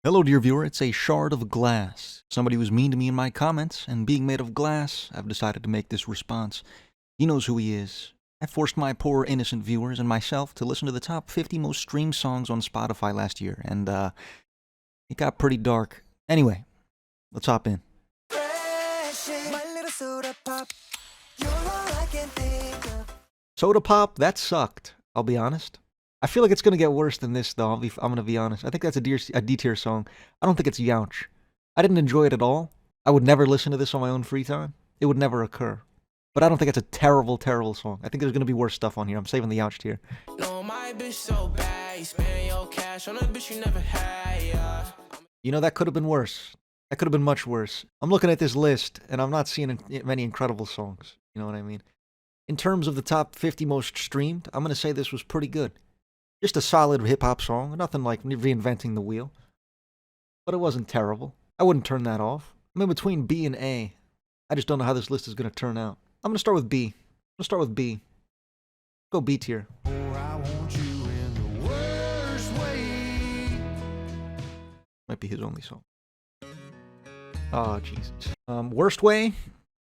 Hello, dear viewer. It's a shard of glass. Somebody was mean to me in my comments, and being made of glass, I've decided to make this response. He knows who he is. I forced my poor innocent viewers and myself to listen to the top 50 most streamed songs on Spotify last year, and it got pretty dark. Anyway, let's hop in. Soda Pop, that sucked, I'll be honest. I feel like it's going to get worse than this, though. I'm going to be honest. I think that's a D-tier song. I don't think it's Youch. I didn't enjoy it at all. I would never listen to this on my own free time. It would never occur. But I don't think it's a terrible, terrible song. I think there's going to be worse stuff on here. I'm saving the Youch tier. No, my bitch so bad. You spend your cash on a bitch you never had, yeah. You know, that could have been worse. That could have been much worse. I'm looking at this list, and I'm not seeing many incredible songs. You know what I mean? In terms of the top 50 most streamed, I'm going to say this was pretty good. Just a solid hip-hop song, nothing like reinventing the wheel. But it wasn't terrible. I wouldn't turn that off. I'm in between B and A. I just don't know how this list is going to turn out. I'm going to start with B. Go B tier. Oh, I want you in the worst way. Might be his only song. Oh, Jesus. Worst way?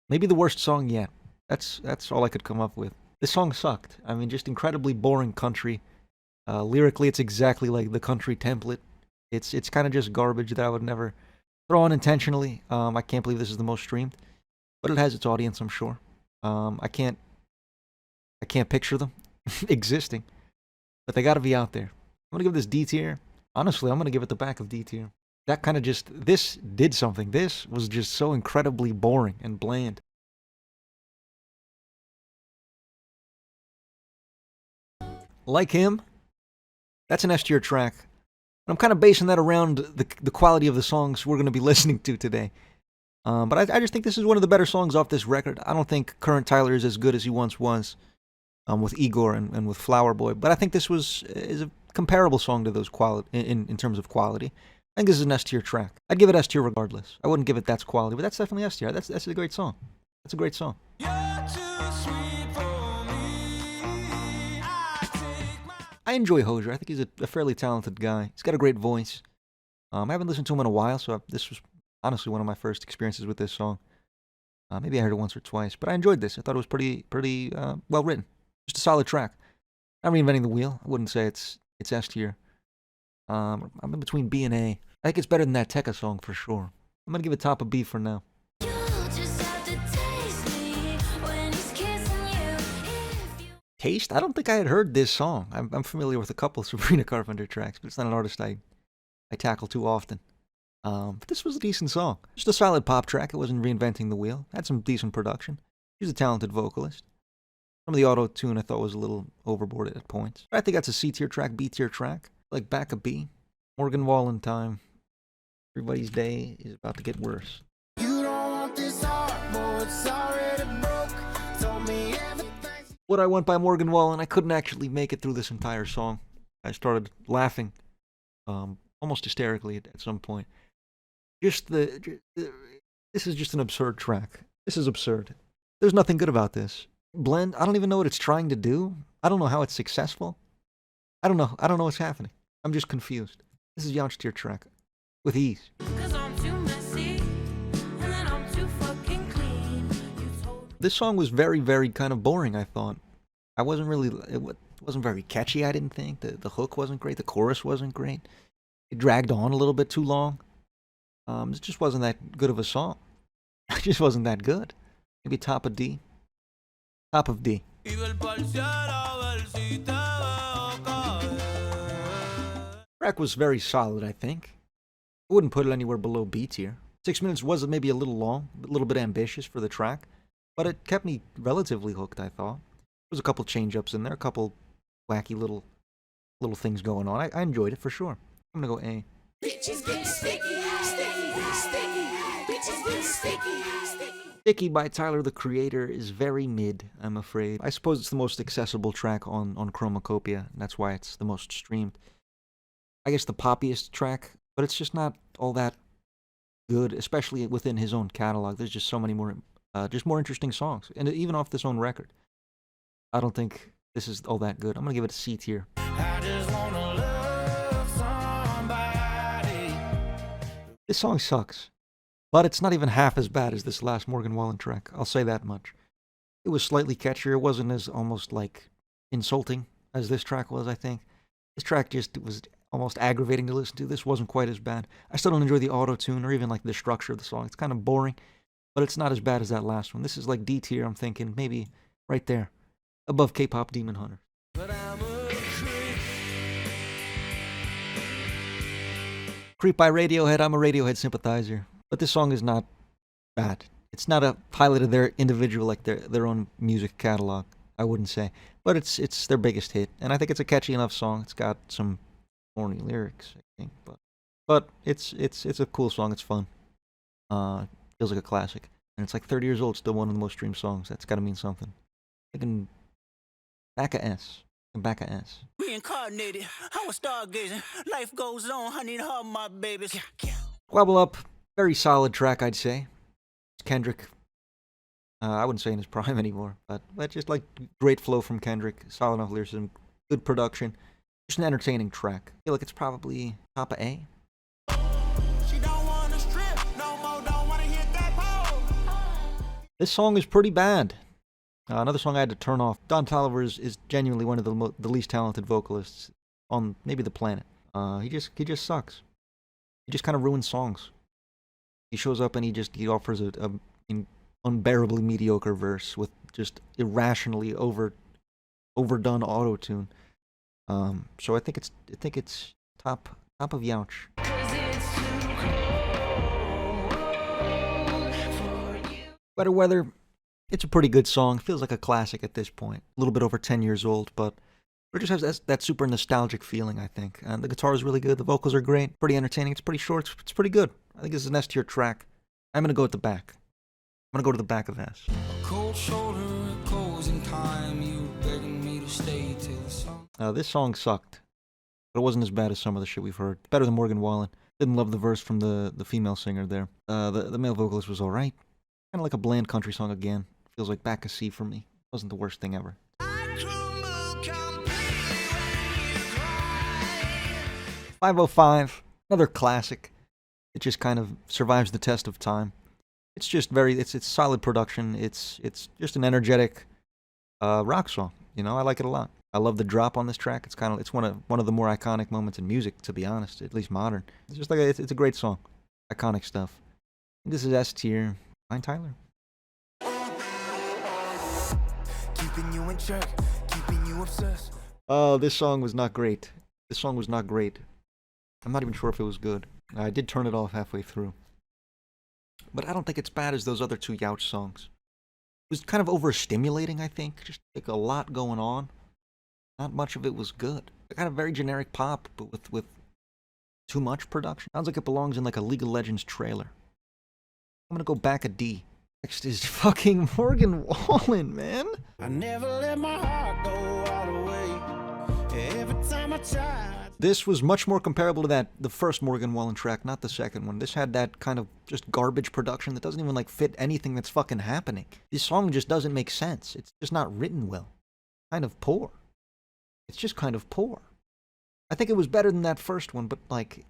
Maybe the worst song yet. That's all I could come up with. This song sucked. I mean, just incredibly boring country. Lyrically, it's exactly like the country template. It's kind of just garbage that I would never throw on intentionally. I can't believe this is the most streamed, but it has its audience, I'm sure. I can't picture them existing, but they got to be out there. I'm gonna give this D tier. Honestly, I'm gonna give it the back of D tier. That kind of this did something. This was just so incredibly boring and bland. Like him. That's an S tier track. I'm kind of basing that around the quality of the songs we're going to be listening to today. But I just think this is one of the better songs off this record. I don't think current Tyler is as good as he once was with Igor and with Flower Boy. But I think this is a comparable song to those in terms of quality. I think this is an S tier track. I'd give it S tier regardless. I wouldn't give it that's quality, but that's definitely S tier. That's a great song. That's a great song. I enjoy Hozier. I think he's a fairly talented guy. He's got a great voice. I haven't listened to him in a while, so this was honestly one of my first experiences with this song. Maybe I heard it once or twice, but I enjoyed this. I thought it was pretty well written. Just a solid track. Not reinventing the wheel. I wouldn't say it's S tier. I'm in between B and A. I think it's better than that Tekka song for sure. I'm gonna give it top of B for now. Taste? I don't think I had heard this song. I'm familiar with a couple Sabrina Carpenter tracks, but it's not an artist I tackle too often. But this was a decent song. Just a solid pop track. It wasn't reinventing the wheel. Had some decent production. She's a talented vocalist. Some of the auto-tune I thought was a little overboard at points. But I think that's a C tier track, B tier track. Like back of B. Morgan Wallen time. Everybody's day is about to get worse. You don't want this heart, boy, it's already broke. Told me everything. What I Want by Morgan Wallen, I couldn't actually make it through this entire song. I started laughing, almost hysterically at some point. This is just an absurd track. This is absurd. There's nothing good about this. Blend, I don't even know what it's trying to do. I don't know how it's successful. I don't know what's happening. I'm just confused. This is Youch tier track. With ease. This song was very, very kind of boring, I thought. It wasn't very catchy, I didn't think. The hook wasn't great. The chorus wasn't great. It dragged on a little bit too long. It just wasn't that good of a song. It just wasn't that good. Maybe top of D. Top of D. Track was very solid, I think. I wouldn't put it anywhere below B tier. 6 minutes was maybe a little long, a little bit ambitious for the track. But it kept me relatively hooked, I thought. There was a couple change-ups in there, a couple wacky little things going on. I enjoyed it for sure. I'm gonna go A. Sticky by Tyler, the Creator, is very mid, I'm afraid. I suppose it's the most accessible track on Chromacopia, and that's why it's the most streamed. I guess the poppiest track, but it's just not all that good, especially within his own catalog. There's just so many more interesting songs, and even off this own record. I don't think this is all that good. I'm gonna give it a C tier. I just wanna love somebody. This song sucks. But it's not even half as bad as this last Morgan Wallen track. I'll say that much. It was slightly catchier. It wasn't as almost like insulting as this track was, I think. This track just was almost aggravating to listen to. This wasn't quite as bad. I still don't enjoy the auto-tune or even like the structure of the song. It's kind of boring, but it's not as bad as that last one. This is like D tier, I'm thinking. Maybe right there. Above K-pop Demon Hunter. But I'm a creep. Creep by Radiohead. I'm a Radiohead sympathizer. But this song is not bad. It's not a highlight of their individual, like their own music catalog, I wouldn't say. But it's their biggest hit. And I think it's a catchy enough song. It's got some corny lyrics, I think. But it's a cool song. It's fun. Feels like a classic. And it's like 30 years old, still one of the most streamed songs. That's got to mean something. Thinking back a S. Back a S. Reincarnated, I was stargazing. Life goes on, I need all my babies. Squabble Up, very solid track, I'd say. It's Kendrick. I wouldn't say in his prime anymore, but just like great flow from Kendrick, solid enough lyricism, good production, just an entertaining track. I feel like it's probably top of A. She don't wanna strip, no more, don't wanna hit that pole. This song is pretty bad. Another song I had to turn off. Don Toliver is genuinely one of the least talented vocalists on maybe the planet. He just sucks. He just kind of ruins songs. He shows up and he offers an unbearably mediocre verse with just irrationally overdone auto-tune. So I think it's top of Youch. Better Weather. It's a pretty good song. Feels like a classic at this point. A little bit over 10 years old, but it just has that super nostalgic feeling, I think. And the guitar is really good. The vocals are great. Pretty entertaining. It's pretty short. It's pretty good. I think this is an S tier track. I'm going to go at the back. I'm going to go to the back of S. Cold shoulder, goes in time, you begging me to stay till the sun. This song sucked, but it wasn't as bad as some of the shit we've heard. Better than Morgan Wallen. Didn't love the verse from the female singer there. The male vocalist was alright. Kind of like a bland country song again. Feels like back a C for me. Wasn't the worst thing ever. 505, another classic. It just kind of survives the test of time. It's just it's solid production. It's just an energetic rock song. You know, I like it a lot. I love the drop on this track. It's one of the more iconic moments in music, to be honest, at least modern. It's just like it's a great song. Iconic stuff. This is S tier. Fine, Tyler. Keeping you in check, keeping you obsessed. Oh, this song was not great. This song was not great. I'm not even sure if it was good. I did turn it off halfway through. But I don't think it's bad as those other two Youch songs. It was kind of overstimulating, I think. Just like a lot going on. Not much of it was good. Kind of very generic pop, but with too much production. Sounds like it belongs in like a League of Legends trailer. I'm gonna go back a D. Next is fucking Morgan Wallen, man. I never let my heart go all the way. Every time I tried. This was much more comparable to the first Morgan Wallen track, not the second one. This had that kind of just garbage production that doesn't even like fit anything that's fucking happening. This song just doesn't make sense. It's just not written well. Kind of poor. It's just kind of poor. I think it was better than that first one, but like,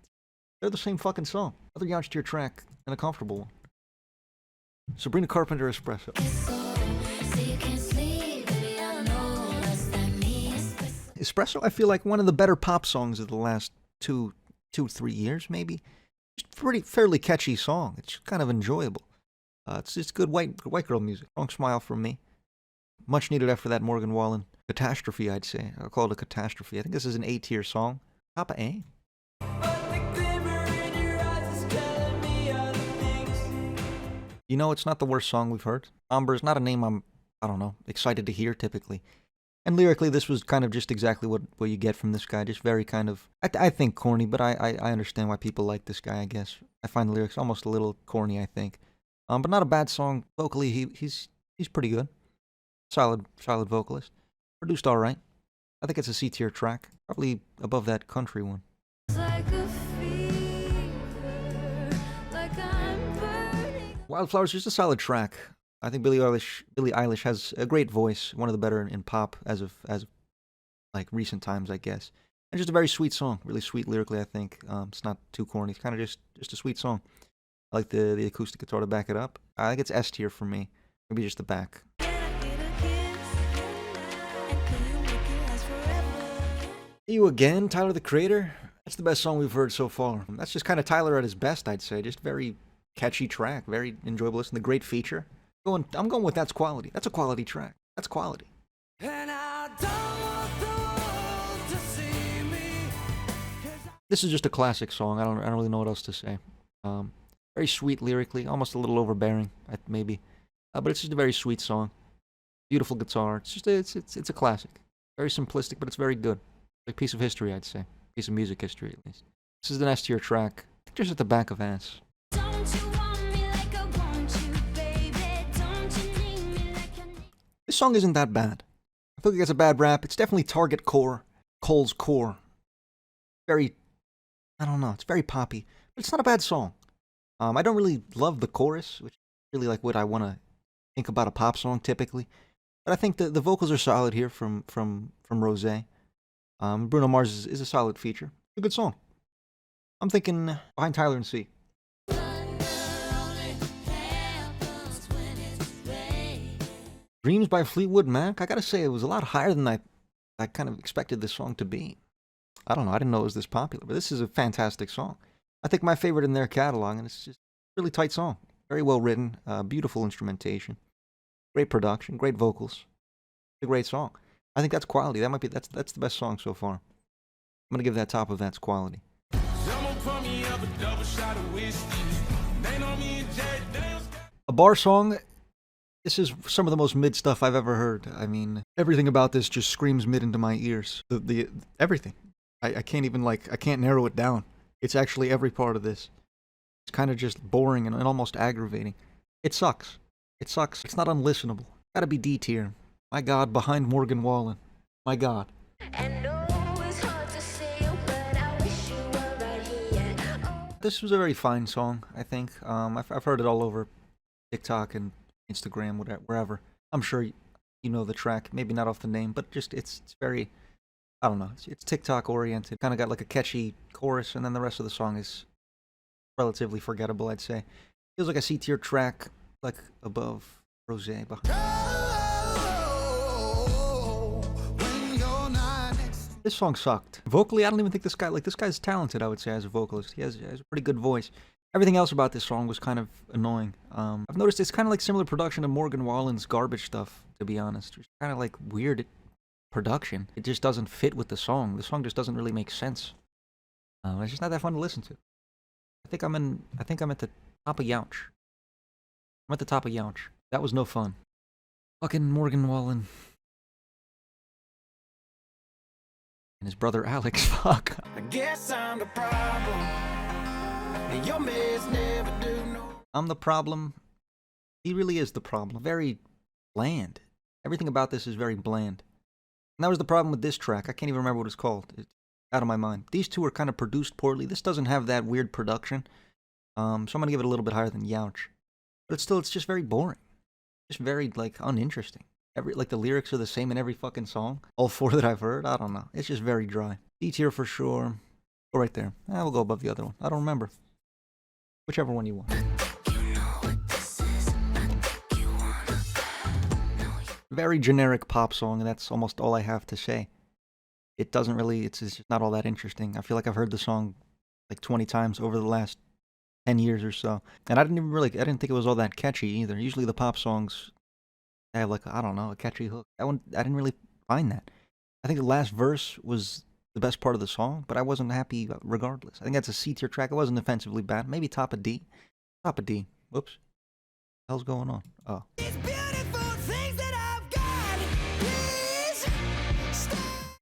they're the same fucking song. Another Youch tier track and a comfortable one. Sabrina Carpenter, Espresso. Espresso, I feel like one of the better pop songs of the last 3 years, maybe. Just fairly catchy song. It's kind of enjoyable. It's good white girl music. Strong smile from me. Much needed after that Morgan Wallen catastrophe, I'd say. I'll call it a catastrophe. I think this is an A tier song. Top of A. You know, it's not the worst song we've heard. Amber's not a name I don't know, excited to hear typically. And lyrically, this was kind of just exactly what you get from this guy. Just very kind of, I think corny, but I understand why people like this guy, I guess. I find the lyrics almost a little corny, I think. But not a bad song. Vocally, he's pretty good. Solid vocalist. Produced all right. I think it's a C tier track. Probably above that country one. Wildflower's just a solid track. I think Billie Eilish has a great voice, one of the better in pop as of like recent times, I guess. And just a very sweet song, really sweet lyrically, I think. It's not too corny. It's kind of just a sweet song. I like the acoustic guitar to back it up. I think it's S tier for me. Maybe just the back. You again, Tyler the Creator? That's the best song we've heard so far. That's just kind of Tyler at his best, I'd say. Just very catchy track, very enjoyable listen. The great feature. I'm going with that's quality. That's a quality track. That's quality. And I don't want the world to see me. This is just a classic song. I don't really know what else to say. Very sweet lyrically, almost a little overbearing, maybe. But it's just a very sweet song. Beautiful guitar. It's just it's a classic. Very simplistic, but it's very good. A piece of history, I'd say. Piece of music history, at least. This is an S tier track. I think just at the back of ass. This song isn't that bad. I feel like it gets a bad rap. It's definitely Target core, Cole's core. Very, I don't know. It's very poppy, but it's not a bad song. I don't really love the chorus, which is really like what I want to think about a pop song typically. But I think the vocals are solid here from Rosé. Bruno Mars is a solid feature. It's a good song. I'm thinking behind Tyler and C. Dreams by Fleetwood Mac. I gotta say, it was a lot higher than I kind of expected this song to be. I don't know. I didn't know it was this popular, but this is a fantastic song. I think my favorite in their catalog, and it's just a really tight song. Very well written, beautiful instrumentation, great production, great vocals. It's a great song. I think that's quality. That's the best song so far. I'm gonna give that top of that's quality. A bar song. This is some of the most mid stuff I've ever heard. I mean, everything about this just screams mid into my ears. The everything. I can't even I can't narrow it down. It's actually every part of this. It's kind of just boring and almost aggravating. It sucks. It sucks. It's not unlistenable. Gotta be D tier. My God, behind Morgan Wallen. My God. This was a very fine song, I think. I've heard it all over TikTok and Instagram, whatever, wherever. I'm sure you know the track. Maybe not off the name, but just it's very, I don't know. It's TikTok oriented. Kind of got like a catchy chorus, and then the rest of the song is relatively forgettable, I'd say. Feels like a C tier track, like above Rosé. This song sucked. Vocally, I don't even think this guy's talented, I would say, as a vocalist. He has a pretty good voice. Everything else about this song was kind of annoying. I've noticed it's kind of like similar production to Morgan Wallen's garbage stuff, to be honest. It's kind of like weird production. It just doesn't fit with the song. The song just doesn't really make sense. It's just not that fun to listen to. I think I'm at the top of Youch. I'm at the top of Youch. That was no fun. Fucking Morgan Wallen. And his brother Alex, fuck. I guess I'm the problem. And your mess never do no. I'm the problem. He really is the problem. Very bland. Everything about this is very bland. And that was the problem with this track. I can't even remember what it's called. It's out of my mind. These two are kind of produced poorly. This doesn't have that weird production. So I'm going to give it a little bit higher than Youch. But it's just very boring. Just very, uninteresting. The lyrics are the same in every fucking song. All four that I've heard. I don't know. It's just very dry. D tier for sure. Go right there. We'll go above the other one. I don't remember. Whichever one you want. Very generic pop song, and that's almost all I have to say. It doesn't really, it's just not all that interesting. I feel like I've heard the song like 20 times over the last 10 years or so. And I didn't think it was all that catchy either. Usually the pop songs have a catchy hook. That one, I didn't really find that. I think the last verse was the best part of the song, but I wasn't happy regardless. I think that's a C tier track. It wasn't offensively bad. Maybe top of D. Top of D. Whoops. What the hell's going on? Oh.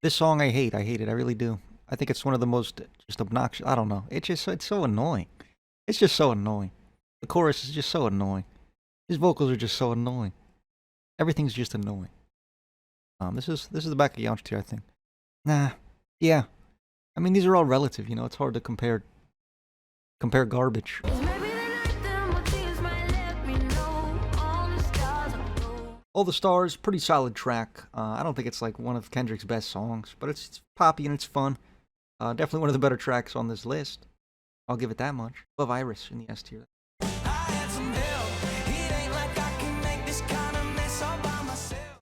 This song I hate. I hate it. I really do. I think it's one of the most just obnoxious. I don't know. It's so annoying. It's just so annoying. The chorus is just so annoying. His vocals are just so annoying. Everything's just annoying. This is the back of Youch tier, I think. Nah. Yeah. I mean, these are all relative, you know. It's hard to compare garbage. All the Stars, pretty solid track. I don't think it's like one of Kendrick's best songs, but it's poppy and it's fun. Definitely one of the better tracks on this list. I'll give it that much. Above Iris in the S tier.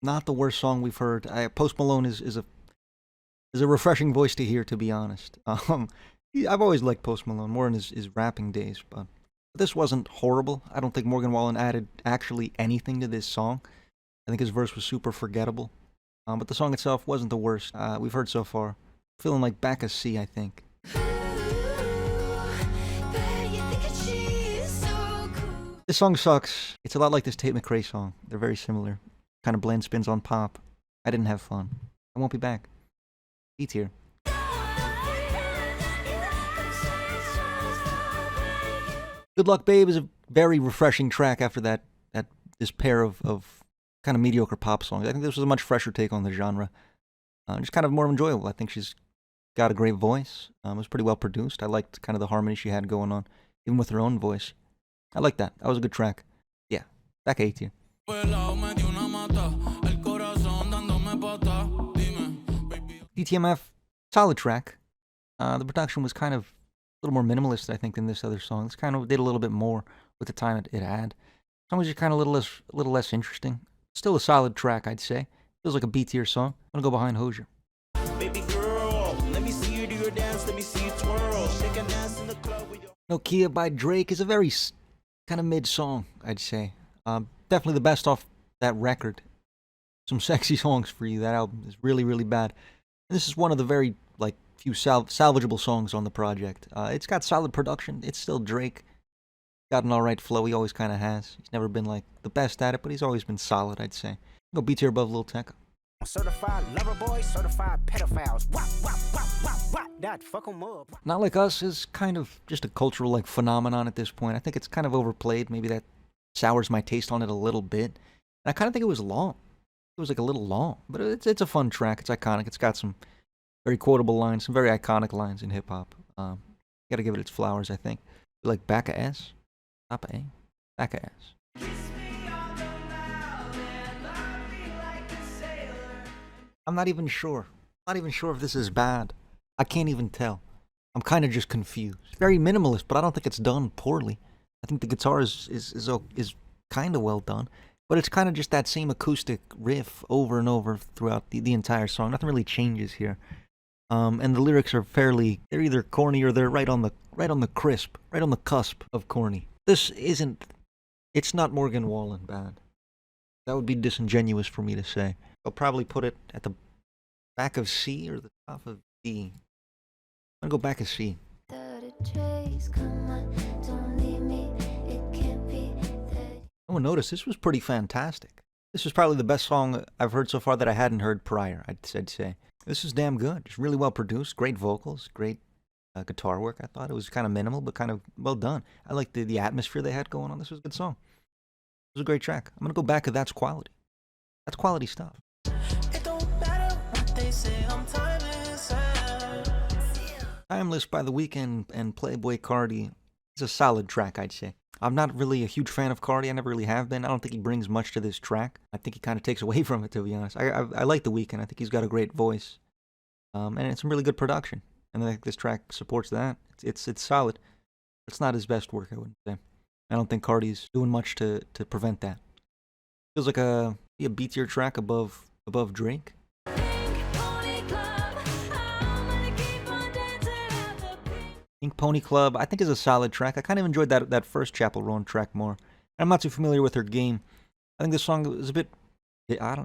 Not the worst song we've heard. Post Malone is a refreshing voice to hear, to be honest. I've always liked Post Malone more in his rapping days, but this wasn't horrible. I don't think Morgan Wallen added actually anything to this song. I think his verse was super forgettable. But the song itself wasn't the worst we've heard so far. Feeling like back a C, I think. This song sucks. It's a lot like this Tate McRae song. They're very similar. Kind of blend spins on pop. I didn't have fun. I won't be back. B tier. Good Luck Babe is a very refreshing track after this pair of kind of mediocre pop songs. I think this was a much fresher take on the genre. Just kind of more enjoyable. I think she's got a great voice. It was pretty well produced. I liked kind of the harmony she had going on, even with her own voice. I like that. That was a good track. Yeah, back A tier. DTMF, solid track. The production was kind of a little more minimalist, I think, than this other song. This kind of did a little bit more with the time it had. The song was just kind of a little less interesting. Still a solid track, I'd say. Feels like a B tier song. I'm gonna go behind Hozier. Baby girl, let me see you do your dance, let me see you twirl. Shake a dance in the club with your... Nokia by Drake is a very kind of mid song, I'd say. Definitely the best off that record. Some sexy songs for you. That album is really, really bad. And this is one of the very, few salvageable songs on the project. It's got solid production. It's still Drake. Got an alright flow. He always kind of has. He's never been, the best at it, but he's always been solid, I'd say. Go B tier above Lil Tecca. Certified lover boy, certified pedophiles. Wop, wop, wop, wop, wop. That fuck 'em up. Not Like Us is kind of just a cultural, phenomenon at this point. I think it's kind of overplayed. Maybe that sours my taste on it a little bit. And I kind of think it was long. It was, a little long. But it's a fun track. It's iconic. It's got some very quotable lines, some very iconic lines in hip-hop. Gotta give it its flowers, I think. Like back a S? Top A? Back a S. I'm not even sure. Not even sure if this is bad. I can't even tell. I'm kind of just confused. Very minimalist, but I don't think it's done poorly. I think the guitar is kind of well done, but it's kind of just that same acoustic riff over and over throughout the entire song. Nothing really changes here. And the lyrics are they're either corny or they're right on the cusp of corny. It's not Morgan Wallen bad. That would be disingenuous for me to say. I'll probably put it at the back of C or the top of D. I'm gonna go back of C. Oh, notice this was pretty fantastic. This was probably the best song I've heard so far that I hadn't heard prior, I'd say. This is damn good. Just really well produced, great vocals, great guitar work. I thought it was kind of minimal, but kind of well done. I liked the atmosphere they had going on. This was a good song. It was a great track. I'm gonna go back to That's Quality. That's quality stuff. It don't matter what they say, I'm Timeless by The Weeknd and Playboy Cardi is a solid track, I'd say. I'm not really a huge fan of Cardi. I never really have been. I don't think he brings much to this track. I think he kind of takes away from it, to be honest. I like The Weeknd. I think he's got a great voice. And it's some really good production. And I think this track supports that. It's solid. It's not his best work, I wouldn't say. I don't think Cardi's doing much to prevent that. Feels like a B tier track above Drake. Pink Pony Club, I think, is a solid track. I kind of enjoyed that first Chapel Roan track more. I'm not too familiar with her game. I think this song was a bit,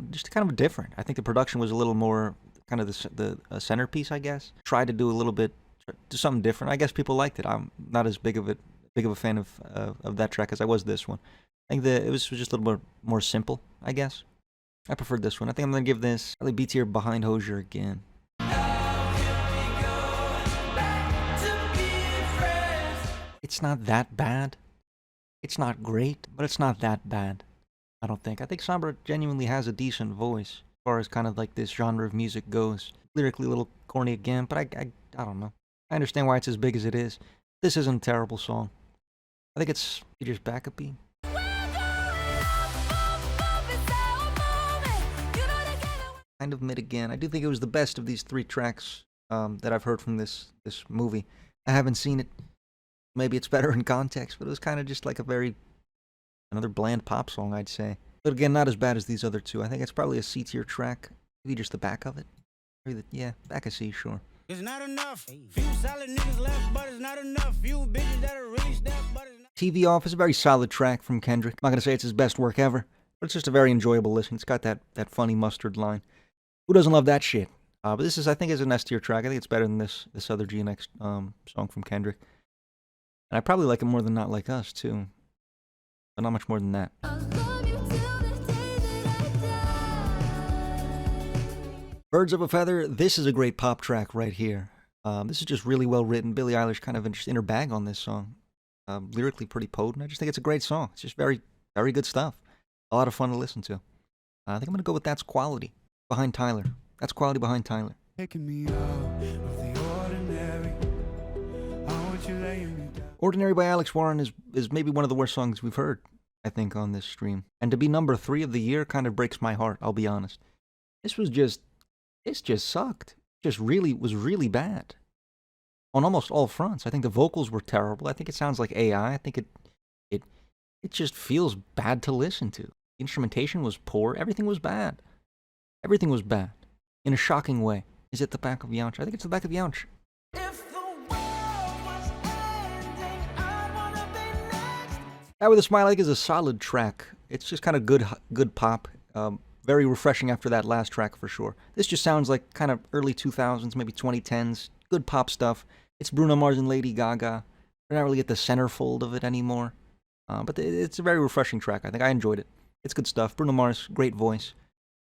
just kind of different. I think the production was a little more kind of the centerpiece, I guess. Tried to do a little bit, do something different. I guess people liked it. I'm not as big of a fan of that track as I was this one. I think it was just a little more simple, I guess. I preferred this one. I think I'm going to give this probably B tier behind Hozier again. It's not that bad. It's not great, but it's not that bad, I don't think. I think Sombra genuinely has a decent voice as far as kind of this genre of music goes. Lyrically a little corny again, but I don't know. I understand why it's as big as it is. This isn't a terrible song. I think it's just backup-y. Kind of mid again. I do think it was the best of these three tracks that I've heard from this movie. I haven't seen it. Maybe it's better in context, but it was kind of just like another bland pop song, I'd say. But again, not as bad as these other two. I think it's probably a C tier track. Maybe just the back of it. Maybe yeah, back of C, sure. It's not enough. Few solid niggas left, but it's not enough. Few bitches that'll reach that, but it's not. TV Off is a very solid track from Kendrick. I'm not gonna say it's his best work ever, but it's just a very enjoyable listen. It's got that funny mustard line. Who doesn't love that shit? But this is, I think, is an S tier track. I think it's better than this other GNX song from Kendrick. And I probably like it more than Not Like Us too, but not much more than that. Birds of a Feather. This is a great pop track right here. This is just really well written. Billie Eilish kind of in her bag on this song. Lyrically pretty potent. I just think it's a great song. It's just very, very good stuff. A lot of fun to listen to. I think I'm gonna go with That's Quality behind Tyler. That's Quality behind Tyler. Taking me out of the ordinary. I want you laying me down. Ordinary by Alex Warren is maybe one of the worst songs we've heard, I think, on this stream. And to be number 3 of the year kind of breaks my heart, This just sucked. Was really bad. On almost all fronts. I think the vocals were terrible. I think it sounds like AI. I think it just feels bad to listen to. The instrumentation was poor. Everything was bad. Everything was bad. In a shocking way. Is it the back of Youch? I think it's the back of Youch. That With a Smile, I think, is a solid track. It's just kind of good pop. Very refreshing after that last track for sure. This just sounds like kind of early 2000s, maybe 2010s. Good pop stuff. It's Bruno Mars and Lady Gaga. We're not really at the centerfold of it anymore. But it's a very refreshing track. I think I enjoyed it. It's good stuff. Bruno Mars, great voice.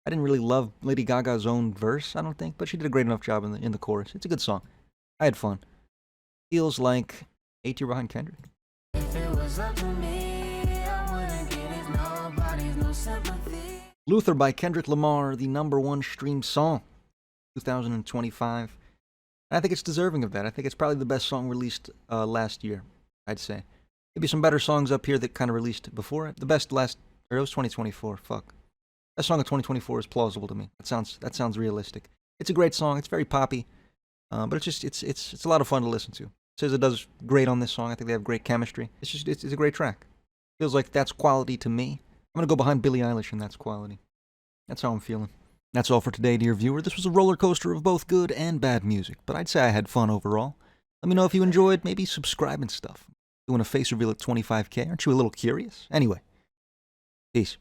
I didn't really love Lady Gaga's own verse, I don't think, but she did a great enough job in the chorus. It's a good song. I had fun. Feels like A tier behind Kendrick. If it was up to me, I wouldn't get it. Nobody's no sympathy. Luther by Kendrick Lamar, the #1 streamed song, 2025. And I think it's deserving of that. I think it's probably the best song released last year, I'd say. Maybe some better songs up here that kind of released before it. The best it was 2024, fuck. That song of 2024 is plausible to me. That sounds realistic. It's a great song. It's very poppy, but it's a lot of fun to listen to. SZA does great on this song. I think they have great chemistry. It's a great track. Feels like That's Quality to me. I'm gonna go behind Billie Eilish and That's Quality. That's how I'm feeling. That's all for today, dear viewer. This was a roller coaster of both good and bad music, but I'd say I had fun overall. Let me know if you enjoyed. Maybe subscribe and stuff. Doing a face reveal at 25K. Aren't you a little curious? Anyway, peace.